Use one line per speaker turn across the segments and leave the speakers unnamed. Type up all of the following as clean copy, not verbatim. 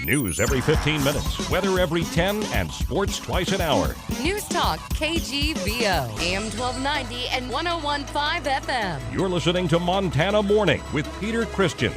News every 15 minutes, weather every 10, and sports twice an hour.
Newstalk, KGVO, AM 1290 and 101.5 FM.
You're listening to Montana Morning with Peter Christian.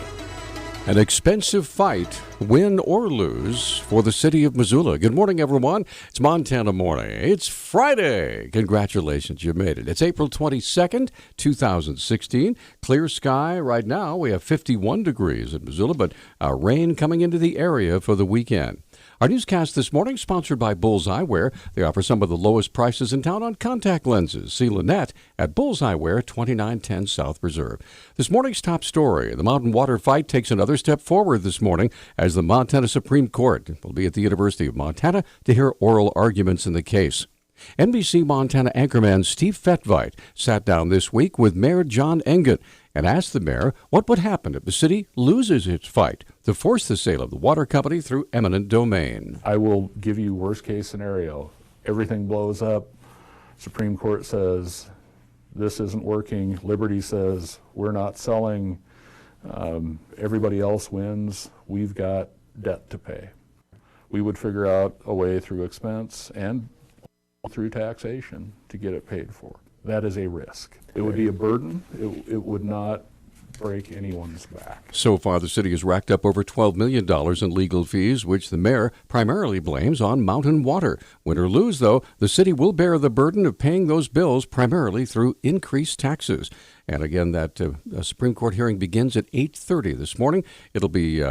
An expensive fight, win or lose, for the city of Missoula. Good morning, everyone. It's Montana Morning. It's Friday. Congratulations, you made it. It's April 22nd, 2016. Clear sky. Right now, we have 51 degrees in Missoula, but rain coming into the area for the weekend. Our newscast this morning sponsored by Bulls Eyewear. They offer some of the lowest prices in town on contact lenses. See Lynette at Bulls Eyewear, 2910 South Reserve. This morning's top story, the mountain water fight takes another step forward this morning as the Montana Supreme Court will be at the University of Montana to hear oral arguments in the case. NBC Montana anchorman Steve Fetveit sat down this week with Mayor John Engen and asked the mayor what would happen if the city loses its fight to force the sale of the water company through eminent domain.
I will give you worst case scenario. Everything blows up. Supreme Court says this isn't working. Liberty says we're not selling. Everybody else wins. We've got debt to pay. We would figure out a way through expense and through taxation to get it paid for. That is a risk. It would be a burden. It would not break anyone's back.
So far, the city has racked up over $12 million in legal fees, which the mayor primarily blames on mountain water. Win or lose, though, the city will bear the burden of paying those bills primarily through increased taxes. And again, that Supreme Court hearing begins at 8:30 this morning. It'll be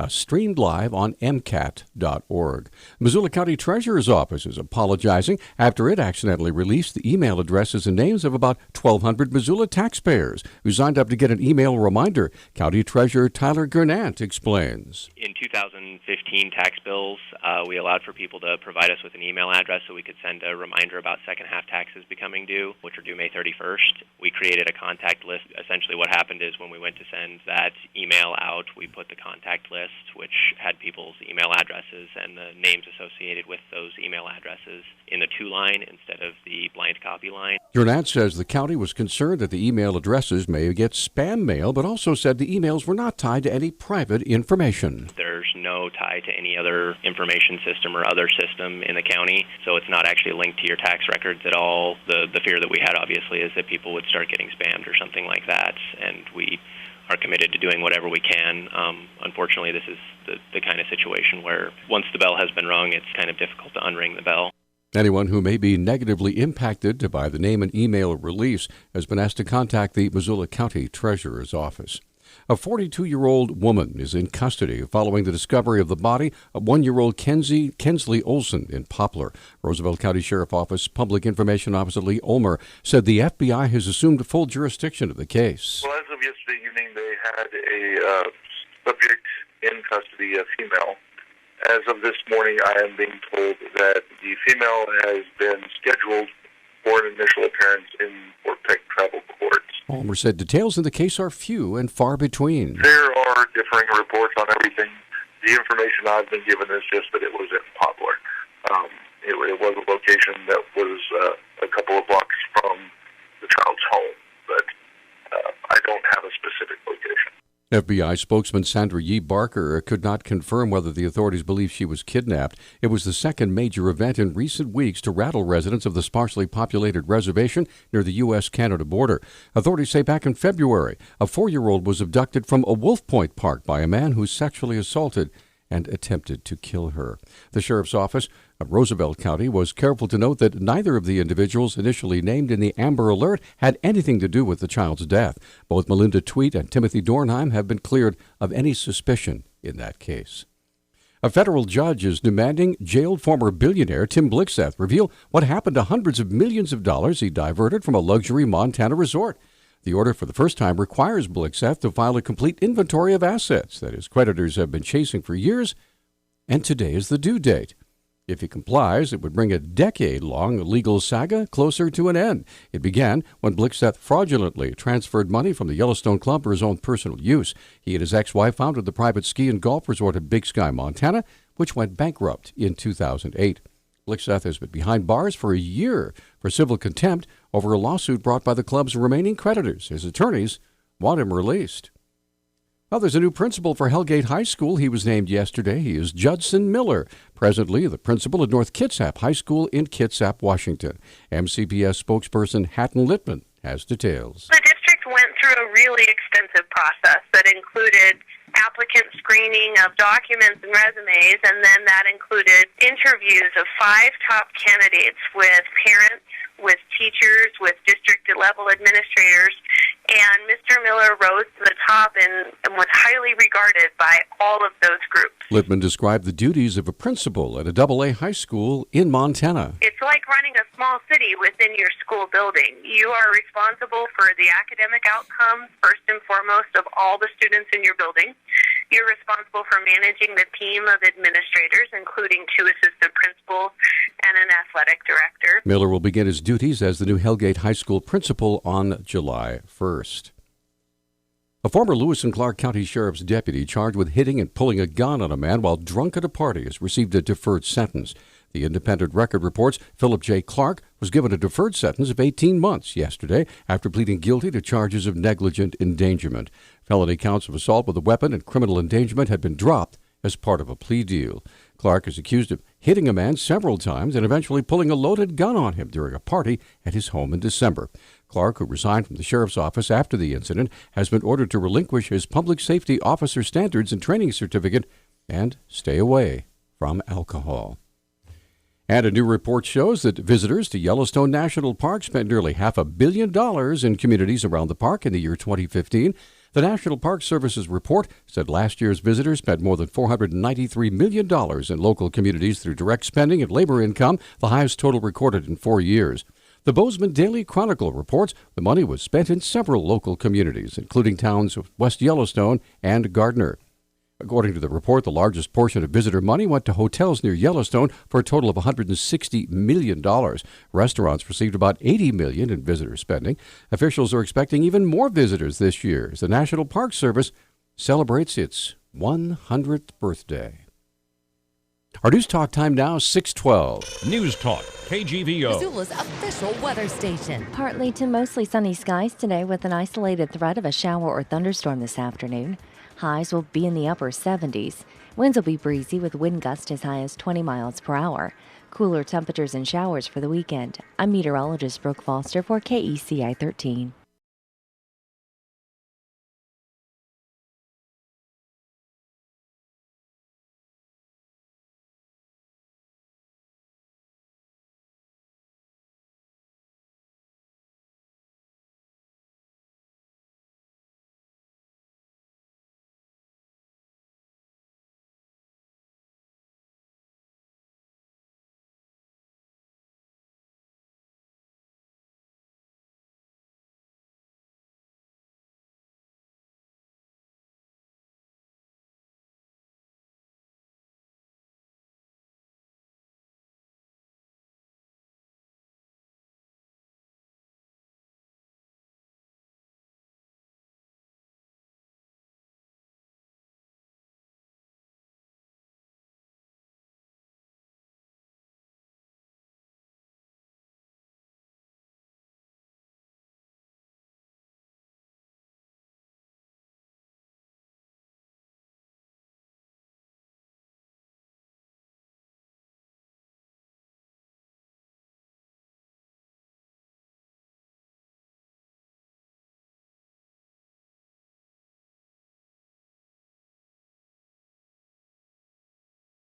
streamed live on MCAT.org. Missoula County Treasurer's Office is apologizing after it accidentally released the email addresses and names of about 1,200 Missoula taxpayers who signed up to get an email reminder. County Treasurer Tyler Gernant explains.
In 2015 tax bills, we allowed for people to provide us with an email address so we could send a reminder about second half taxes becoming due, which are due May 31st. We created a contact list. Essentially what happened is when we went to send that email out, we put the contact list, which had people's email addresses and the names associated with those email addresses in the to line instead of the blind copy line.
Gernant says the county was concerned that the email addresses may get spam mail, but also said the emails were not tied to any private information.
There's no tie to any other information system or other system in the county, so it's not actually linked to your tax records at all. The fear that we had, obviously, is that people would start getting spammed or something like that, and we are committed to doing whatever we can. Unfortunately, this is the kind of situation where once the bell has been rung, it's kind of difficult to unring the bell.
Anyone who may be negatively impacted by the name and email release has been asked to contact the Missoula County Treasurer's Office. A 42-year-old woman is in custody following the discovery of the body of 1-year-old Kensley Olson in Poplar. Roosevelt County Sheriff Office Public Information Officer Lee Ulmer said the FBI has assumed full jurisdiction of the case.
Well, as of yesterday evening, they had a subject in custody, a female. As of this morning, I am being told that the female has been scheduled for an initial appearance in Fort Peck Tribal Courts.
Ulmer said details in the case are few and far between.
There are differing reports on everything. The information I've been given is just that it was in Poplar. It was a location that was a couple of blocks from the child's home, but I don't have a specific location.
FBI spokesman Sandra Yee Barker could not confirm whether the authorities believe she was kidnapped. It was the second major event in recent weeks to rattle residents of the sparsely populated reservation near the U.S.-Canada border. Authorities say back in February, a 4-year-old was abducted from a Wolf Point park by a man who sexually assaulted and attempted to kill her. The sheriff's office of Roosevelt County was careful to note that neither of the individuals initially named in the Amber Alert had anything to do with the child's death. Both Melinda Tweet and Timothy Dornheim have been cleared of any suspicion in that case. A federal judge is demanding jailed former billionaire Tim Blixseth reveal what happened to hundreds of millions of dollars he diverted from a luxury Montana resort. The order for the first time requires Blixseth to file a complete inventory of assets that his creditors have been chasing for years, and today is the due date. If he complies, it would bring a decade-long legal saga closer to an end. It began when Blixseth fraudulently transferred money from the Yellowstone Club for his own personal use. He and his ex-wife founded the private ski and golf resort at Big Sky, Montana, which went bankrupt in 2008. Blixseth has been behind bars for a year for civil contempt over a lawsuit brought by the club's remaining creditors. His attorneys want him released. Well, there's a new principal for Hellgate High School. He was named yesterday. He is Judson Miller, presently the principal at North Kitsap High School in Kitsap, Washington. MCPS spokesperson Hatton Littman has details.
The district went through a really extensive process that included applicant screening of documents and resumes, and then that included interviews of 5 top candidates with parents, with teachers, with district-level administrators, and Mr. Miller rose to the top and was highly regarded by all of those groups.
Littman described the duties of a principal at a AA high school in Montana.
It's like running a small city within your school building. You are responsible for the academic outcomes, first and foremost, of all the students in your building. You're responsible for managing the team of administrators, including 2 assistant principals and an athletic director.
Miller will begin his duties as the new Hellgate High School principal on July 1st. A former Lewis and Clark County Sheriff's deputy charged with hitting and pulling a gun on a man while drunk at a party has received a deferred sentence. The Independent Record reports Philip J. Clark was given a deferred sentence of 18 months yesterday after pleading guilty to charges of negligent endangerment. Felony counts of assault with a weapon and criminal endangerment had been dropped as part of a plea deal. Clark is accused of hitting a man several times and eventually pulling a loaded gun on him during a party at his home in December. Clark, who resigned from the sheriff's office after the incident, has been ordered to relinquish his public safety officer standards and training certificate and stay away from alcohol. And a new report shows that visitors to Yellowstone National Park spent nearly $500 million in communities around the park in the year 2015. The National Park Service's report said last year's visitors spent more than $493 million in local communities through direct spending and labor income, the highest total recorded in 4 years. The Bozeman Daily Chronicle reports the money was spent in several local communities, including towns of West Yellowstone and Gardner. According to the report, the largest portion of visitor money went to hotels near Yellowstone for a total of $160 million. Restaurants received about $80 million in visitor spending. Officials are expecting even more visitors this year as the National Park Service celebrates its 100th birthday. Our News Talk time now, 6:12.
News Talk, KGVO.
Missoula's official weather station.
Partly to mostly sunny skies today with an isolated threat of a shower or thunderstorm this afternoon. Highs will be in the upper 70s. Winds will be breezy with wind gusts as high as 20 miles per hour. Cooler temperatures and showers for the weekend. I'm meteorologist Brooke Foster for KECI 13.